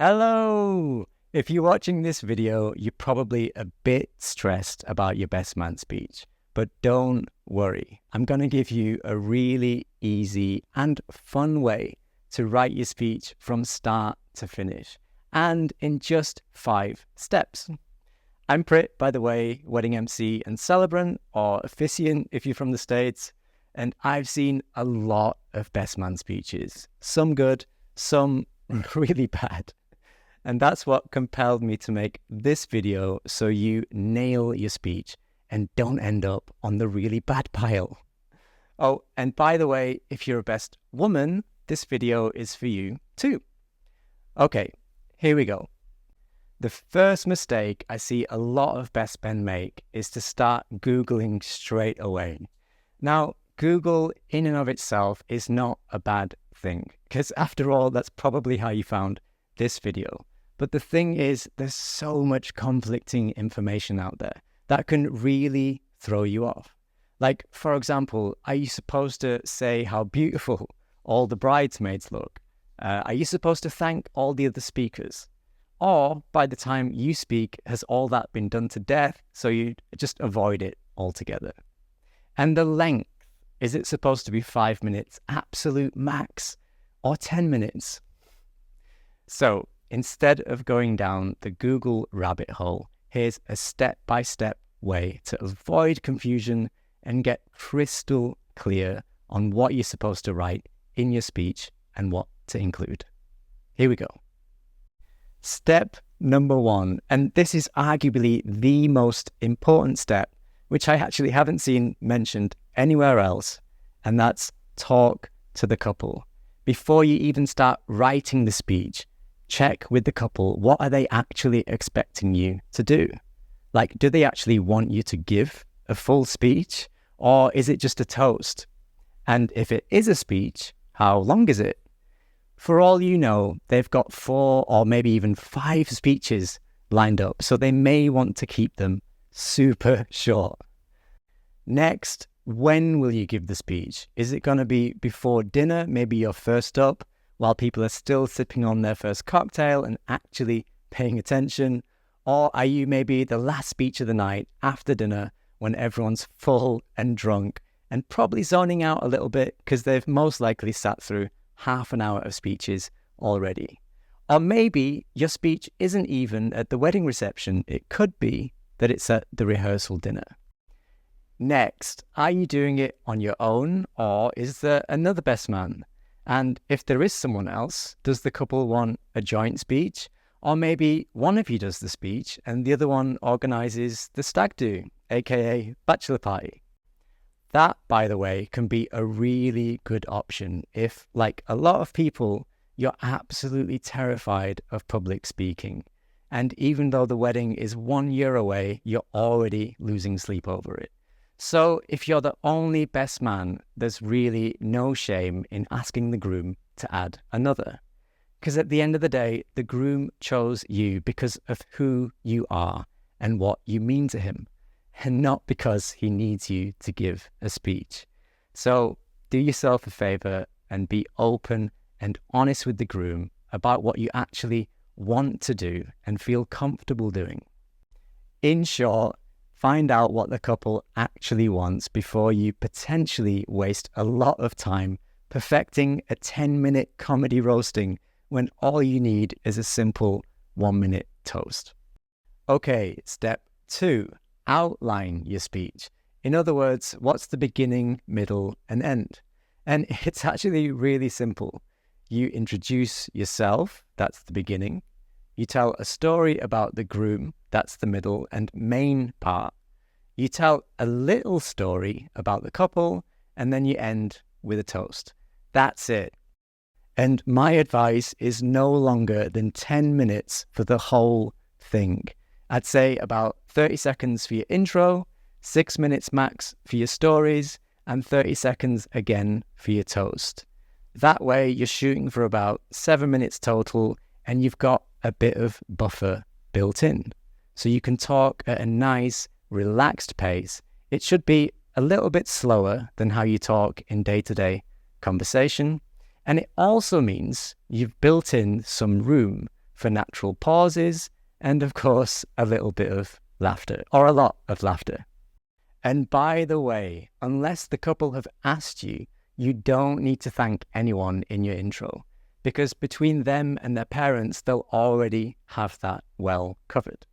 Hello! If you're watching this video, you're probably a bit stressed about your best man speech, but don't worry. I'm going to give you a really easy and fun way to write your speech from start to finish, and in just 5 steps. I'm Prit, by the way, wedding MC and celebrant, or officiant if you're from the States, and I've seen a lot of best man speeches, some good, some really bad. And that's what compelled me to make this video, so you nail your speech and don't end up on the really bad pile. Oh, and by the way, if you're a best woman, this video is for you too. Okay, here we go. The first mistake I see a lot of best men make is to start Googling straight away. Now, Google in and of itself is not a bad thing, because after all, that's probably how you found this video. But the thing is, there's so much conflicting information out there that can really throw you off. Like, for example, are you supposed to say how beautiful all the bridesmaids look? Are you supposed to thank all the other speakers? Or by the time you speak, has all that been done to death, so you just avoid it altogether? And the length, is it supposed to be 5 minutes, absolute max, or 10 minutes? So instead of going down the Google rabbit hole, here's a step-by-step way to avoid confusion and get crystal clear on what you're supposed to write in your speech and what to include. Here we go. Step number 1, and this is arguably the most important step, which I actually haven't seen mentioned anywhere else, and that's talk to the couple. Before you even start writing the speech, check with the couple, what are they actually expecting you to do? Like, do they actually want you to give a full speech, or is it just a toast? And if it is a speech, how long is it? For all you know, they've got 4 or maybe even 5 speeches lined up, so they may want to keep them super short. Next, when will you give the speech? Is it going to be before dinner, maybe you're first up, while people are still sipping on their first cocktail and actually paying attention? Or are you maybe the last speech of the night after dinner when everyone's full and drunk and probably zoning out a little bit because they've most likely sat through half an hour of speeches already? Or maybe your speech isn't even at the wedding reception. It could be that it's at the rehearsal dinner. Next, are you doing it on your own, or is there another best man? And if there is someone else, does the couple want a joint speech? Or maybe one of you does the speech and the other one organises the stag do, aka bachelor party. That, by the way, can be a really good option if, like a lot of people, you're absolutely terrified of public speaking. And even though the wedding is 1 year away, you're already losing sleep over it. So if you're the only best man, there's really no shame in asking the groom to add another. Because at the end of the day, the groom chose you because of who you are and what you mean to him, and not because he needs you to give a speech. So do yourself a favor and be open and honest with the groom about what you actually want to do and feel comfortable doing. In short, find out what the couple actually wants before you potentially waste a lot of time perfecting a 10-minute comedy roasting when all you need is a simple 1-minute toast. Okay, step 2, outline your speech. In other words, what's the beginning, middle, and end? And it's actually really simple. You introduce yourself, that's the beginning. You tell a story about the groom, that's the middle and main part. You tell a little story about the couple, and then you end with a toast. That's it. And my advice is no longer than 10 minutes for the whole thing. I'd say about 30 seconds for your intro, 6 minutes max for your stories, and 30 seconds again for your toast. That way you're shooting for about 7 minutes total, and you've got a bit of buffer built in. So you can talk at a nice, relaxed pace. It should be a little bit slower than how you talk in day-to-day conversation. And it also means you've built in some room for natural pauses, and of course, a little bit of laughter, or a lot of laughter. And by the way, unless the couple have asked you, you don't need to thank anyone in your intro, because between them and their parents, they'll already have that well covered.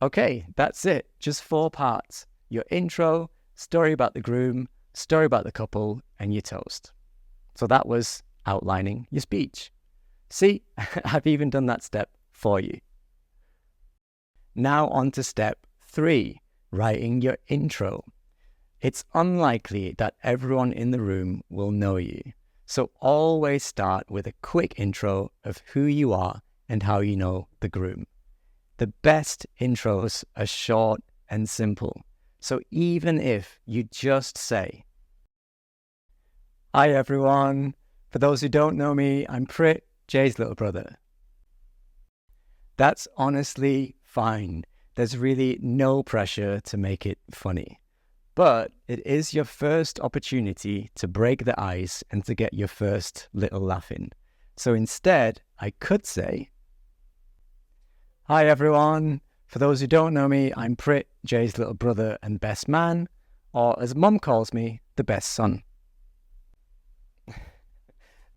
Okay, that's it. Just 4 parts. Your intro, story about the groom, story about the couple, and your toast. So that was outlining your speech. See, I've even done that step for you. Now on to step 3, writing your intro. It's unlikely that everyone in the room will know you. So always start with a quick intro of who you are and how you know the groom. The best intros are short and simple. So even if you just say, "Hi everyone, for those who don't know me, I'm Prit, Jay's little brother." That's honestly fine. There's really no pressure to make it funny. But it is your first opportunity to break the ice and to get your first little laugh in. So instead, I could say, "Hi everyone, for those who don't know me, I'm Prit, Jay's little brother and best man, or as Mum calls me, the best son."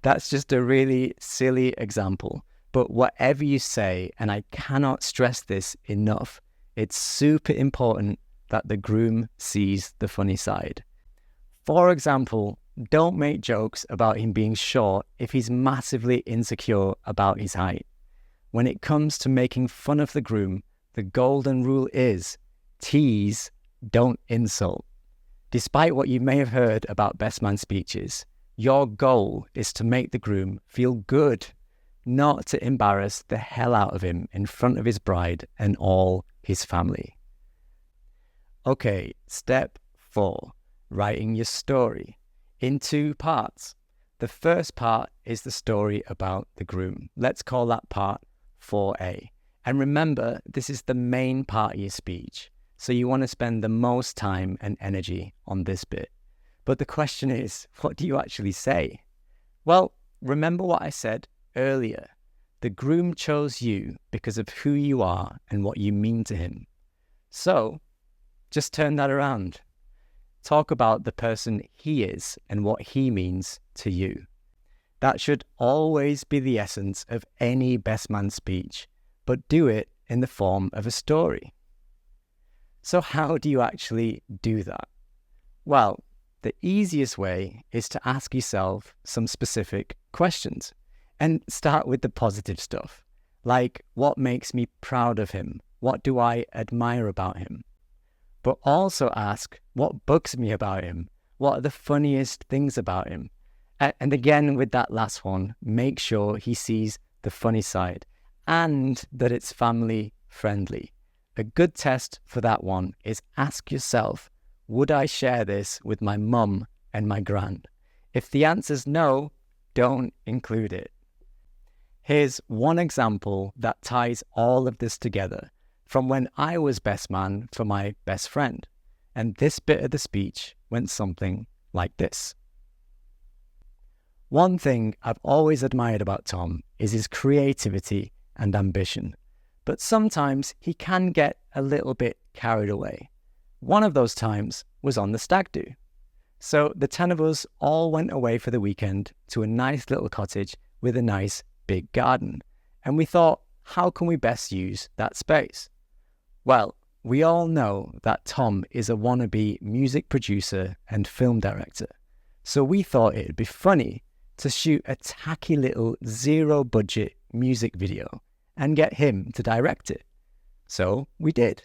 That's just a really silly example, but whatever you say, and I cannot stress this enough, it's super important that the groom sees the funny side. For example, don't make jokes about him being short if he's massively insecure about his height. When it comes to making fun of the groom, the golden rule is tease, don't insult. Despite what you may have heard about best man speeches, your goal is to make the groom feel good, not to embarrass the hell out of him in front of his bride and all his family. Okay, step 4, writing your story in 2 parts. The first part is the story about the groom. Let's call that part 4A. And remember, this is the main part of your speech. So you want to spend the most time and energy on this bit. But the question is, what do you actually say? Well, remember what I said earlier. The groom chose you because of who you are and what you mean to him. So just turn that around. Talk about the person he is and what he means to you. That should always be the essence of any best man speech, but do it in the form of a story. So how do you actually do that? Well, the easiest way is to ask yourself some specific questions and start with the positive stuff, like what makes me proud of him? What do I admire about him? But also ask what bugs me about him? What are the funniest things about him? And again, with that last one, make sure he sees the funny side and that it's family friendly. A good test for that one is ask yourself, would I share this with my mum and my gran? If the answer's no, don't include it. Here's one example that ties all of this together from when I was best man for my best friend. And this bit of the speech went something like this. One thing I've always admired about Tom is his creativity and ambition, but sometimes he can get a little bit carried away. One of those times was on the stag do. So the 10 of us all went away for the weekend to a nice little cottage with a nice big garden. And we thought, how can we best use that space? Well, we all know that Tom is a wannabe music producer and film director. So we thought it'd be funny to shoot a tacky little zero-budget music video and get him to direct it. So we did.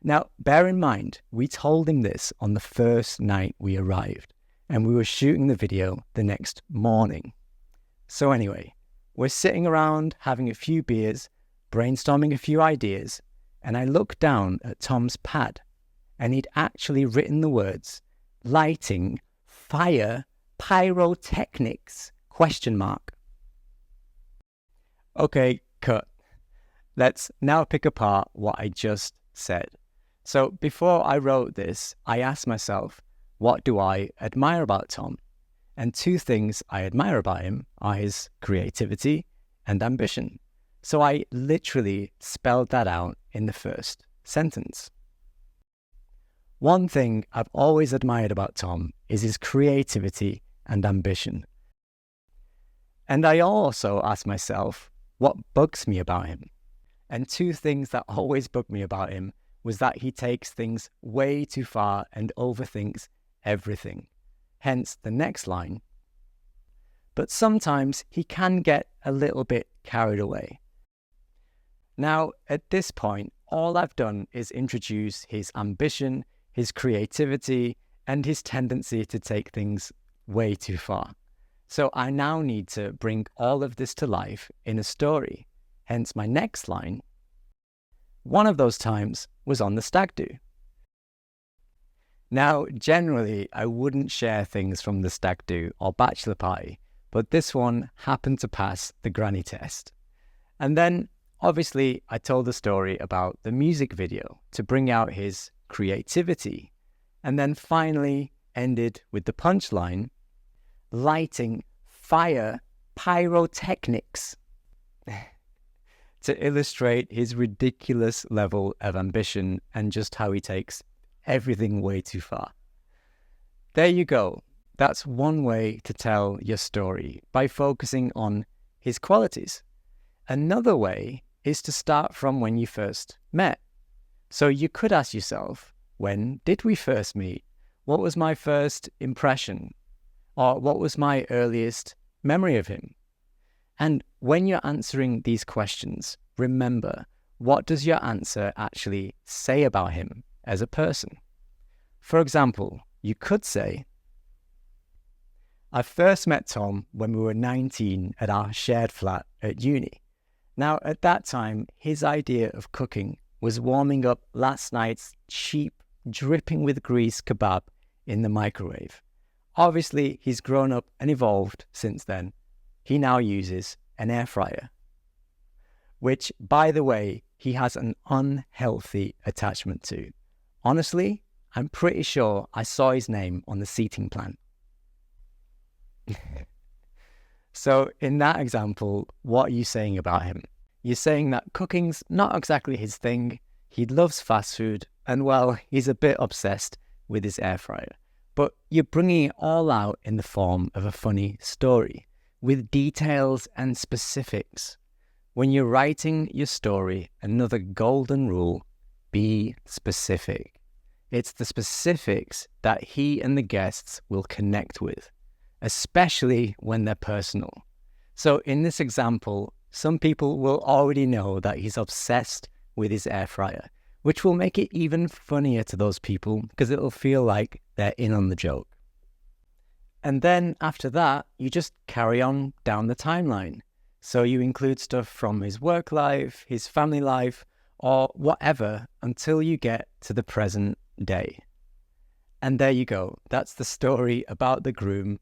Now, bear in mind, we told him this on the first night we arrived, and we were shooting the video the next morning. So anyway, we're sitting around having a few beers, brainstorming a few ideas, and I looked down at Tom's pad, and he'd actually written the words, lighting, fire, pyrotechnics, ? Okay, cut. Let's now pick apart what I just said. So before I wrote this, I asked myself, what do I admire about Tom? And 2 things I admire about him are his creativity and ambition. So I literally spelled that out in the first sentence. One thing I've always admired about Tom is his creativity and ambition. And I also ask myself, what bugs me about him? And two things that always bugged me about him was that he takes things way too far and overthinks everything. Hence the next line. But sometimes he can get a little bit carried away. Now, at this point, all I've done is introduce his ambition, his creativity, and his tendency to take things way too far. So I now need to bring all of this to life in a story. Hence my next line. One of those times was on the stag do. Now, generally, I wouldn't share things from the stag do or bachelor party, but this one happened to pass the granny test. And then, obviously, I told the story about the music video to bring out his creativity, and then finally ended with the punchline, lighting fire pyrotechnics, to illustrate his ridiculous level of ambition and just how he takes everything way too far. There you go. That's one way to tell your story, by focusing on his qualities. Another way is to start from when you first met. So you could ask yourself, when did we first meet? What was my first impression? Or what was my earliest memory of him? And when you're answering these questions, remember, what does your answer actually say about him as a person? For example, you could say, I first met Tom when we were 19 at our shared flat at uni. Now, at that time, his idea of cooking was warming up last night's cheap, dripping with grease kebab in the microwave. Obviously, he's grown up and evolved since then. He now uses an air fryer, which, by the way, he has an unhealthy attachment to. Honestly, I'm pretty sure I saw his name on the seating plan. So in that example, what are you saying about him? You're saying that cooking's not exactly his thing, he loves fast food, and well, he's a bit obsessed with his air fryer. But you're bringing it all out in the form of a funny story, with details and specifics. When you're writing your story, another golden rule, be specific. It's the specifics that he and the guests will connect with, especially when they're personal. So in this example, some people will already know that he's obsessed with his air fryer, which will make it even funnier to those people because it'll feel like they're in on the joke. And then after that, you just carry on down the timeline. So you include stuff from his work life, his family life, or whatever until you get to the present day. And there you go. That's the story about the groom.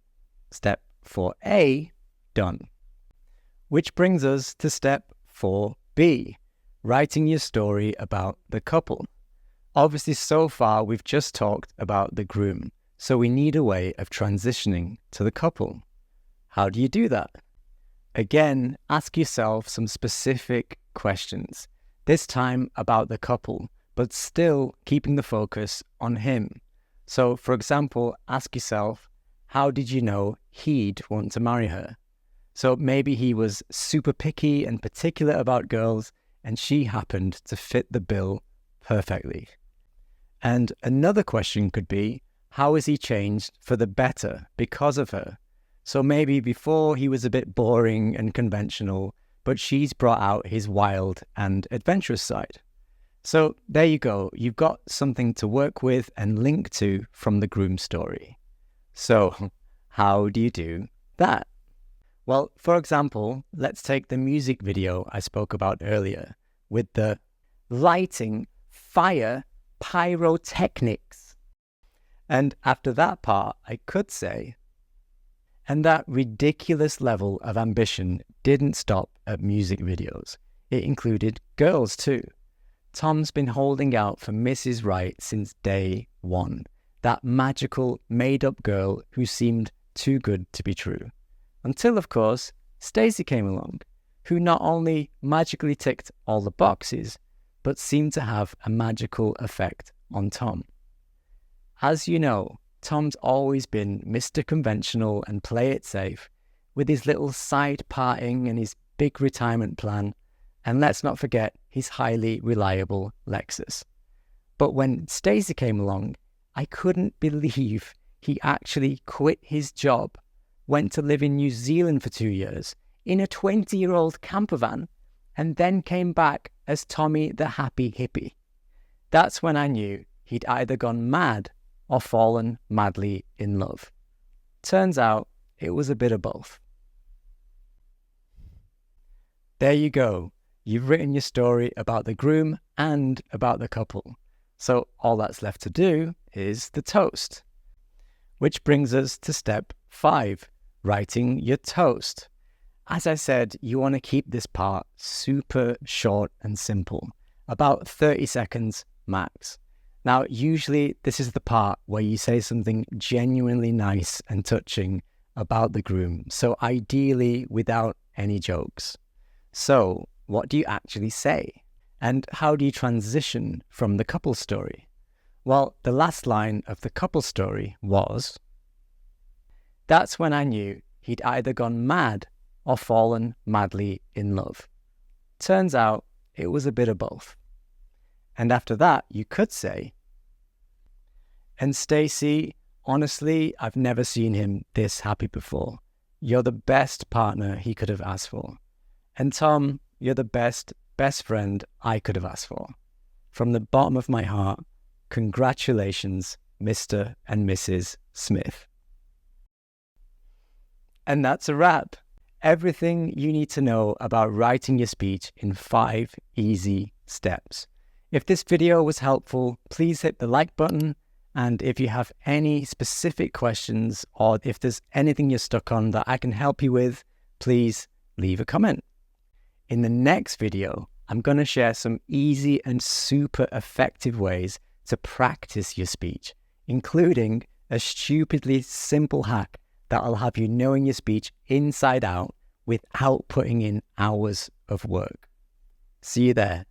Step 4A, done. Which brings us to step 4B, writing your story about the couple. Obviously, so far, we've just talked about the groom, so we need a way of transitioning to the couple. How do you do that? Again, ask yourself some specific questions, this time about the couple, but still keeping the focus on him. So, for example, ask yourself, how did you know he'd want to marry her? So maybe he was super picky and particular about girls, and she happened to fit the bill perfectly. And another question could be, how has he changed for the better because of her? So maybe before he was a bit boring and conventional, but she's brought out his wild and adventurous side. So there you go. You've got something to work with and link to from the groom story. So how do you do that? Well, for example, let's take the music video I spoke about earlier with the lighting fire pyrotechnics. And after that part, I could say, and that ridiculous level of ambition didn't stop at music videos. It included girls too. Tom's been holding out for Mrs. Right since day one. That magical, made-up girl who seemed too good to be true. Until, of course, Stacey came along. who not only magically ticked all the boxes, but seemed to have a magical effect on Tom. As you know, Tom's always been Mr. Conventional and play it safe, with his little side parting and his big retirement plan, and let's not forget his highly reliable Lexus. But when Stacey came along, I couldn't believe he actually quit his job, went to live in New Zealand for 2 years, in a 20-year-old camper van, and then came back as Tommy the Happy Hippie. That's when I knew he'd either gone mad or fallen madly in love. Turns out it was a bit of both. There you go. You've written your story about the groom and about the couple. So all that's left to do is the toast. Which brings us to step 5, writing your toast. As I said, you want to keep this part super short and simple, about 30 seconds max. Now, usually this is the part where you say something genuinely nice and touching about the groom, so ideally without any jokes. So, what do you actually say? And how do you transition from the couple story? Well, the last line of the couple story was, "That's when I knew he'd either gone mad or fallen madly in love. Turns out it was a bit of both." And after that, you could say, "And Stacey, honestly, I've never seen him this happy before. You're the best partner he could have asked for. And Tom, you're the best friend I could have asked for. From the bottom of my heart, congratulations, Mr. and Mrs. Smith." And that's a wrap. Everything you need to know about writing your speech in 5 easy steps. If this video was helpful, please hit the like button. And if you have any specific questions or if there's anything you're stuck on that I can help you with, please leave a comment. In the next video, I'm going to share some easy and super effective ways to practice your speech, including a stupidly simple hack that'll have you knowing your speech inside out without putting in hours of work. See you there.